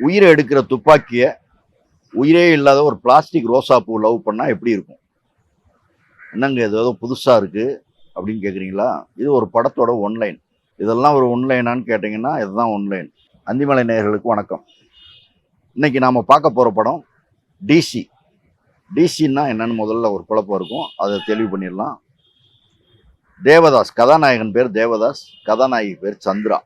உயிரை எடுக்கிற துப்பாக்கிய உயிரே இல்லாத ஒரு பிளாஸ்டிக் ரோசா பூ லவ் பண்ணா எப்படி இருக்கும்? என்னங்க இது ஏதோ புதுசா இருக்கு அப்படின்னு கேட்குறீங்களா? இது ஒரு படத்தோட ஒன்லைன். இதெல்லாம் ஒரு ஒன்லைனான்னு கேட்டிங்கன்னா இதுதான் ஒன்லைன். அந்திமலை நேயர்களுக்கு வணக்கம். இன்னைக்கு நாம பார்க்க போற படம் டிசி. டிசின்னா என்னன்னு முதல்ல ஒரு குழப்பம் இருக்கும், அதை தெளிவு பண்ணிடலாம். தேவதாஸ் கதாநாயகன் பேர் தேவதாஸ், கதாநாயகி பேர் சந்திரா.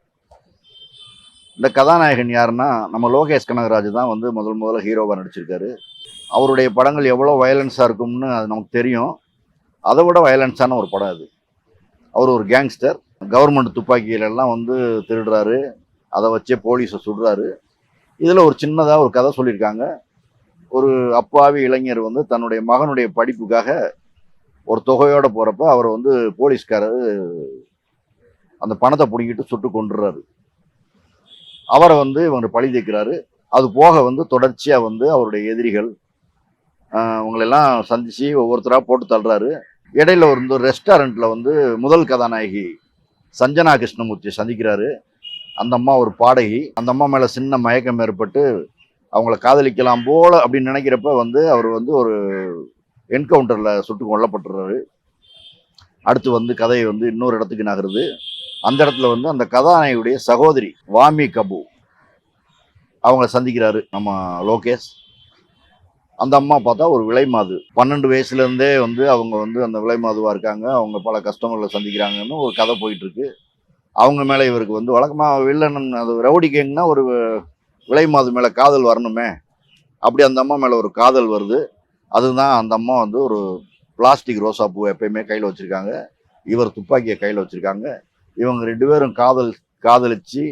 இந்த கதாநாயகன் யாருன்னா நம்ம லோகேஷ் கனகராஜ் தான் வந்து முதல்ல ஹீரோவாக நடிச்சிருக்காரு. அவருடைய படங்கள் எவ்வளோ வயலன்ஸாக இருக்கும்னு அது நமக்கு தெரியும். அதை விட வயலன்ஸான ஒரு படம் அது. அவர் ஒரு கேங்ஸ்டர், கவர்மெண்ட் துப்பாக்கியிலெல்லாம் வந்து திருடுறாரு, அதை வச்சே போலீஸை சுடுறாரு. இதில் ஒரு சின்னதாக ஒரு கதை சொல்லியிருக்காங்க. ஒரு அப்பாவி இளைஞர் வந்து தன்னுடைய மகனுடைய படிப்புக்காக ஒரு தொகையோடு போகிறப்ப அவர் வந்து போலீஸ்காரர் அந்த பணத்தை பிடிங்கிட்டு சுட்டு கொண்டுறாரு. அவரை வந்து இவங்க பழி தீர்க்கிறாரு. அது போக வந்து தொடர்ச்சியாக வந்து அவருடைய எதிரிகள் அவங்களெல்லாம் சந்திச்சு ஒவ்வொருத்தராக போட்டு தள்ளுறாரு. இடையில ஒரு ரெஸ்டாரண்ட்டில் வந்து முதல் கதாநாயகி சஞ்சனா கிருஷ்ணமூர்த்தி சந்திக்கிறாரு. அந்த அம்மா ஒரு பாடகி. அந்த அம்மா மேலே சின்ன மயக்கம் ஏற்பட்டு அவங்கள காதலிக்கலாம் போல அப்படின்னு நினைக்கிறப்ப வந்து அவர் வந்து ஒரு என்கவுண்டரில் சுட்டு கொல்லப்பட்டுறாரு. அடுத்து வந்து கதையை வந்து இன்னொரு இடத்துக்கு நகருது. அந்த இடத்துல வந்து அந்த கதாநாயகியுடைய சகோதரி வாமி கபூ அவங்க சந்திக்கிறாரு நம்ம லோகேஷ். அந்த அம்மா பார்த்தா ஒரு விலைமாது, 12 வயசுலேருந்தே வந்து அவங்க வந்து அந்த விலைமாதுவாக இருக்காங்க. அவங்க பல கஷ்டங்களை சந்திக்கிறாங்கன்னு ஒரு கதை போயிட்டு இருக்கு. அவங்க மேலே இவருக்கு வந்து வழக்கமாக வில்லன், அது ரவுடி கேங்னா ஒரு விலைமாது மேலே காதல் வரணுமே, அப்படி அந்த அம்மா மேலே ஒரு காதல் வருது. அதுதான் அந்த அம்மா வந்து ஒரு பிளாஸ்டிக் ரோசா பூ எப்பயுமே கையில் வச்சுருக்காங்க. இவர் துப்பாக்கியை கையில் வச்சுருக்காங்க. இவங்க 2 பேரும் காதலிச்சு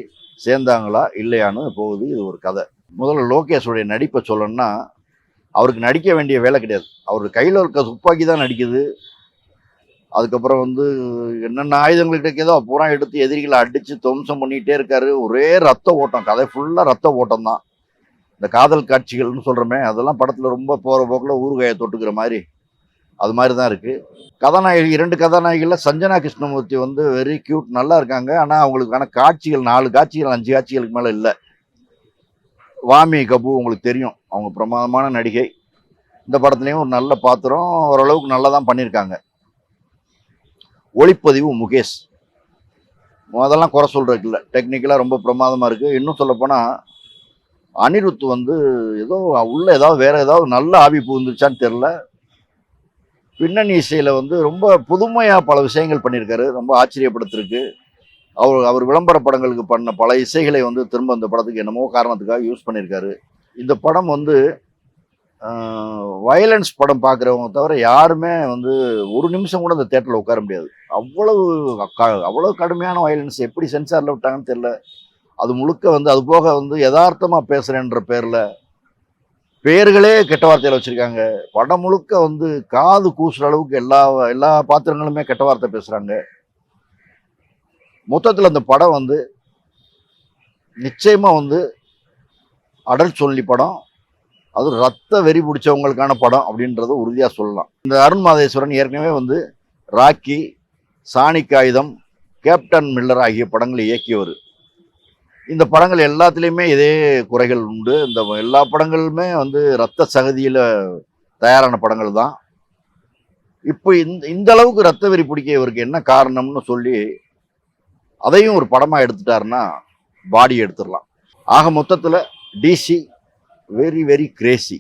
சேர்ந்தாங்களா இல்லையான்னு போகுது. இது ஒரு கதை. முதல்ல லோகேஷுடைய நடிப்பை சொல்லணும்னா, அவருக்கு நடிக்க வேண்டிய வேலை கிடையாது. அவர் கையில் இருக்க துப்பாக்கி தான் நடிக்குது. அதுக்கப்புறம் வந்து என்னென்ன ஆயுதங்கள் கிடைக்கிதோ பூரா எடுத்து எதிரிகளை அடித்து துவம்சம் பண்ணிகிட்டே இருக்காரு. ஒரே ரத்த ஓட்டம், கதை ஃபுல்லாக ரத்த ஓட்டம் தான். இந்த காதல் காட்சிகள்னு சொல்கிறோமே, அதெல்லாம் படத்தில் ரொம்ப போகிற போக்கில் ஊறுகாயை தொட்டுக்கிற மாதிரி அது மாதிரி தான் இருக்குது. கதாநாயகி 2 கதாநாயகிகளில் சஞ்சனா கிருஷ்ணமூர்த்தி வந்து வெரி க்யூட், நல்லா இருக்காங்க. ஆனால் அவங்களுக்கான காட்சிகள் 4 காட்சிகள் 5 காட்சிகளுக்கு மேலே இல்லை. வாமி கபூ உங்களுக்கு தெரியும், அவங்க பிரமாதமான நடிகை. இந்த படத்துலையும் ஒரு நல்ல பாத்திரம், ஓரளவுக்கு நல்லா தான் பண்ணியிருக்காங்க. ஒளிப்பதிவு முகேஷ், அதெல்லாம் குறை சொல்கிறதுக்கு இல்லை, டெக்னிக்கலாக ரொம்ப பிரமாதமாக இருக்குது. இன்னும் சொல்லப்போனால் அனிருத் வந்து ஏதோ உள்ள ஏதாவது வேற ஏதாவது நல்ல ஆவி புகுந்துச்சான்னு தெரில. பின்னணி இசையில் வந்து ரொம்ப புதுமையாக பல விஷயங்கள் பண்ணியிருக்காரு, ரொம்ப ஆச்சரியப்படுத்திருக்கு. அவர் விளம்பர படங்களுக்கு பண்ண பல இசைகளை வந்து திரும்ப இந்த படத்துக்கு என்னமோ காரணத்துக்காக யூஸ் பண்ணியிருக்காரு. இந்த படம் வந்து வயலன்ஸ் படம் பார்க்குறவங்க தவிர யாருமே வந்து ஒரு நிமிஷம் கூட இந்த தேட்டரில் உட்கார முடியாது. அவ்வளோ கடுமையான வயலன்ஸ் எப்படி சென்சாரில் விட்டாங்கன்னு தெரில. அது முழுக்க வந்து அது போக வந்து யதார்த்தமாக பேசுகிறேன்ற பேரில் பேர்களே கெட்ட வார்த்தையில் வச்சுருக்காங்க. படம் முழுக்க வந்து காது கூசுற அளவுக்கு எல்லா பாத்திரங்களுமே கெட்ட வார்த்தை பேசுகிறாங்க. மொத்தத்தில் அந்த படம் வந்து நிச்சயமாக வந்து அடல்ட் சொல்லி படம், அது ரத்த வெறி பிடிச்சவங்களுக்கான படம் அப்படின்றத உறுதியாக சொல்லலாம். இந்த அருண் மாதேஸ்வரன் ஏற்கனவே வந்து ராக்கி, சாணிக் ஆயுதம், கேப்டன் மில்லர் ஆகிய படங்களை இயக்கியவர். இந்த படங்கள் எல்லாத்துலேயுமே இதே குறைகள் உண்டு. இந்த எல்லா படங்களுமே வந்து ரத்த சகதியில் தயாரான படங்கள் தான். இப்போ இந்த அளவுக்கு ரத்த வெறி பிடிக்க இவருக்கு என்ன காரணம்னு சொல்லி அதையும் ஒரு படமாக எடுத்துட்டாருன்னா பாடி எடுத்துடலாம். ஆக மொத்தத்தில் டிசி வெரி வெரி கிரேசி.